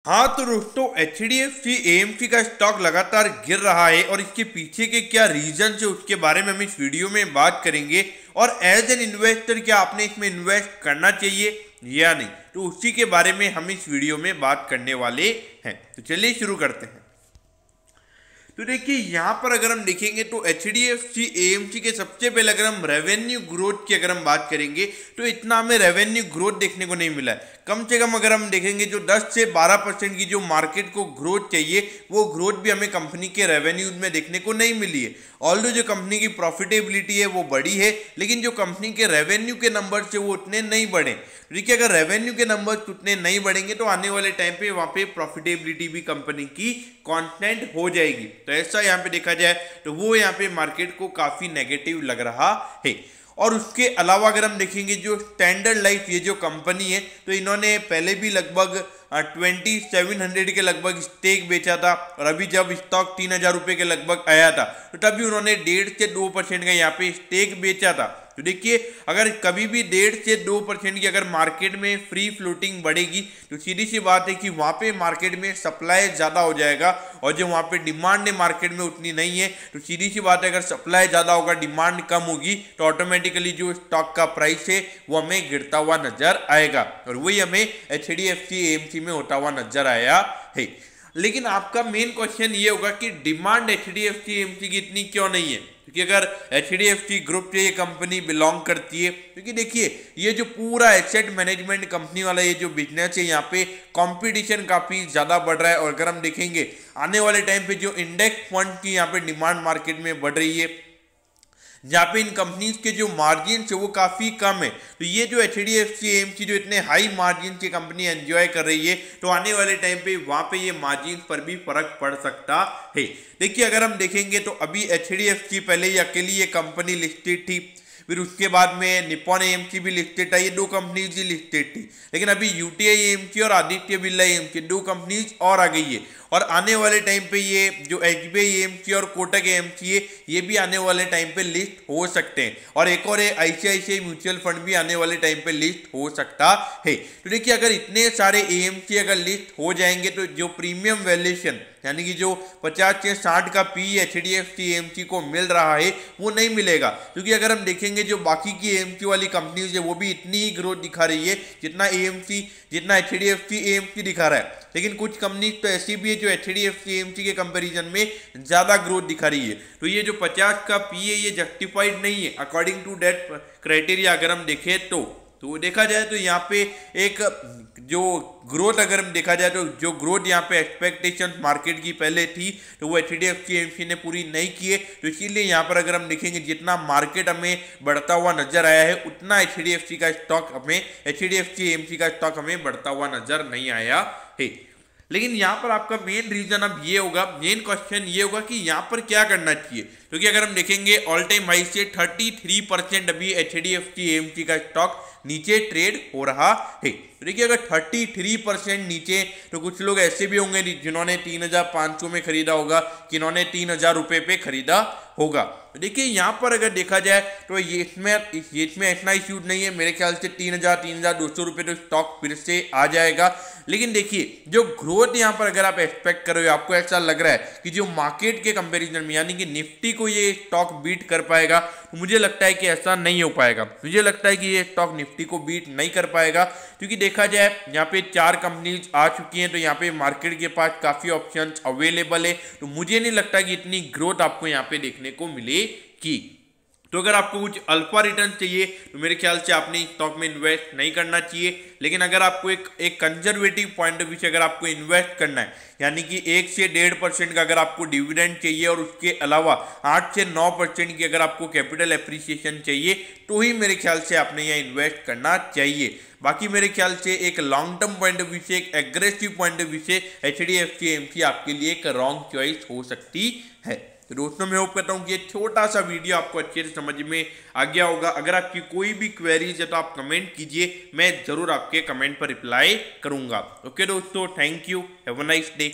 हाँ तो दोस्तों HDFC AMC का स्टॉक लगातार गिर रहा है और इसके पीछे के क्या रीजन है उसके बारे में हम इस वीडियो में बात करेंगे। और एज एन इन्वेस्टर क्या आपने इसमें इन्वेस्ट करना चाहिए या नहीं, तो उसी के बारे में हम इस वीडियो में बात करने वाले हैं। तो चलिए शुरू करते हैं। तो देखिए यहाँ पर अगर हम देखेंगे तो HDFC AMC के सबसे पहले अगर हम रेवेन्यू ग्रोथ की अगर हम बात करेंगे तो इतना हमें रेवेन्यू ग्रोथ देखने को नहीं मिला है। कम से कम अगर हम देखेंगे जो 10 से 12% की जो मार्केट को ग्रोथ चाहिए वो ग्रोथ भी हमें कंपनी के रेवेन्यू में देखने को नहीं मिली है। ऑल्दो जो कंपनी की प्रॉफिटेबिलिटी है वो बढ़ी है, लेकिन जो कंपनी के रेवेन्यू के नंबर से वो उतने नहीं बढ़े। देखिए अगर रेवेन्यू के नंबर उतने नहीं बढ़ेंगे तो आने वाले टाइम पे वहाँ पे प्रॉफिटेबिलिटी भी कंपनी की कांस्टेंट हो जाएगी। तो ऐसा यहाँ पे देखा जाए तो वो यहाँ पे मार्केट को काफी नेगेटिव लग रहा है। और उसके अलावा अगर हम देखेंगे जो स्टैंडर्ड लाइफ ये जो कंपनी है तो इन्होंने पहले भी लगभग 2700 के लगभग स्टेक बेचा था, और अभी जब स्टॉक 3000 रुपये के लगभग आया था तो तभी उन्होंने 1.5 से 2% का यहाँ पे स्टेक बेचा था। तो देखिए अगर कभी भी 1.5 से 2% की अगर मार्केट में फ्री फ्लोटिंग बढ़ेगी तो सीधी सी बात है कि वहाँ पे मार्केट में सप्लाई ज़्यादा हो जाएगा, और जो वहाँ पे डिमांड है मार्केट में उतनी नहीं है तो सीधी सी बात है अगर सप्लाई ज़्यादा होगा डिमांड कम होगी तो ऑटोमेटिकली जो स्टॉक का प्राइस है वो हमें गिरता हुआ नजर आएगा, और वही हमें HDFC AMC में होता हुआ नजर आया है। लेकिन आपका मेन क्वेश्चन ये होगा कि डिमांड HDFC AMC की इतनी क्यों नहीं है, क्योंकि अगर HDFC ग्रुप से ये कंपनी बिलोंग करती है, क्योंकि देखिए ये जो पूरा एसेट मैनेजमेंट कंपनी वाला ये जो बिजनेस है यहाँ पे कंपटीशन काफी ज्यादा बढ़ रहा है। और अगर हम देखेंगे आने वाले टाइम पे जो इंडेक्स फंड की यहाँ पे डिमांड मार्केट में बढ़ रही है, जहाँ पे इन कंपनीज के जो मार्जिन है वो काफी कम है, तो ये जो HDFC AMC जो इतने हाई मार्जिन की कंपनी एंजॉय कर रही है तो आने वाले टाइम पे वहां पे ये मार्जिन पर भी फर्क पड़ सकता है। देखिए अगर हम देखेंगे तो अभी HDFC पहले ही अकेली ये कंपनी लिस्टेड थी, फिर उसके बाद में निप्पॉन AMC भी लिस्टेड था, ये दो कंपनीज ही लिस्टेड थी। लेकिन अभी UTI AMC और आदित्य बिरला AMC दो कंपनीज और आ गई है, और आने वाले टाइम पे ये जो SBI AMC और कोटक AMC है ये भी आने वाले टाइम पे लिस्ट हो सकते हैं, और एक और ICICI म्यूचुअल फंड भी आने वाले टाइम पे लिस्ट हो सकता है। तो देखिए अगर इतने सारे AMC अगर लिस्ट हो जाएंगे तो जो प्रीमियम वैल्यूएशन यानी कि जो 50 से 60 का पी HDFC AMC को मिल रहा है वो नहीं मिलेगा, क्योंकि अगर हम देखेंगे जो बाकी की AMC वाली कंपनीज है वो भी इतनी ही ग्रोथ दिखा रही है जितना HDFC AMC दिखा रहा है। लेकिन कुछ कंपनीज तो ऐसी भी है जो HDFC AMC के कंपैरिजन में ज्यादा ग्रोथ दिखा रही है, तो ये जो 50 का पी है ये जस्टिफाइड नहीं है अकॉर्डिंग टू दैट क्राइटेरिया। अगर हम देखें तो देखा जाए तो यहाँ पे एक जो ग्रोथ अगर हम देखा जाए तो जो ग्रोथ यहाँ पे एक्सपेक्टेशन मार्केट की पहले थी तो वो HDFC AMC ने पूरी नहीं की है, तो इसीलिए यहाँ पर अगर हम देखेंगे जितना मार्केट हमें बढ़ता हुआ नजर आया है उतना HDFC AMC का स्टॉक हमें बढ़ता हुआ नजर नहीं आया है। लेकिन यहाँ पर आपका मेन रीजन अब ये होगा, मेन क्वेश्चन ये होगा कि यहाँ पर क्या करना चाहिए, क्योंकि अगर हम देखेंगे ऑल टाइम हाई से 33% अभी HDFC AMC का स्टॉक नीचे ट्रेड हो रहा है। तो देखिए अगर 33% नीचे, तो कुछ लोग ऐसे भी होंगे जिन्होंने 3500 में खरीदा होगा, जिन्होंने 3000 रुपये पे खरीदा होगा। तो देखिए यहाँ पर अगर देखा जाए तो ये इसमें इतना इश्यूज नहीं है, मेरे ख्याल से 3200 रुपये तो स्टॉक फिर से आ जाएगा। लेकिन देखिए जो ग्रोथ यहाँ पर अगर आप एक्सपेक्ट कर रहे हो, आपको ऐसा लग रहा है कि जो मार्केट के कंपैरिजन में यानी कि निफ्टी को ये स्टॉक बीट कर पाएगा, तो मुझे लगता है कि ऐसा नहीं हो पाएगा। मुझे लगता है कि ये स्टॉक निफ्टी को बीट नहीं कर पाएगा, क्योंकि देखा जाए यहाँ पे 4 कंपनीज आ चुकी हैं, तो यहाँ पे मार्केट के पास काफी ऑप्शंस अवेलेबल है, तो मुझे नहीं लगता कि इतनी ग्रोथ आपको यहाँ पे देखने को मिलेगी। तो अगर आपको कुछ अल्फा रिटर्न चाहिए तो मेरे ख्याल से आपने स्टॉक में इन्वेस्ट नहीं करना चाहिए। लेकिन अगर आपको एक कंजर्वेटिव पॉइंट ऑफ व्यू से अगर आपको इन्वेस्ट करना है, यानी कि 1 से 1.5% का अगर आपको डिविडेंड चाहिए और उसके अलावा 8 से 9% की अगर आपको कैपिटल एप्रिसिएशन चाहिए, तो ही मेरे ख्याल से आपने यहाँ इन्वेस्ट करना चाहिए। बाकी मेरे ख्याल से एक long term point of view से, एक एग्रेसिव पॉइंट ऑफ व्यू से HDFC AMC आपके लिए एक रॉन्ग चॉइस हो सकती है। तो दोस्तों मैं होप करता हूँ कि ये छोटा सा वीडियो आपको अच्छे से समझ में आ गया होगा। अगर आपकी कोई भी क्वेरीज है तो आप कमेंट कीजिए, मैं जरूर आपके कमेंट पर रिप्लाई करूंगा। ओके दोस्तों, thank you, have a nice day.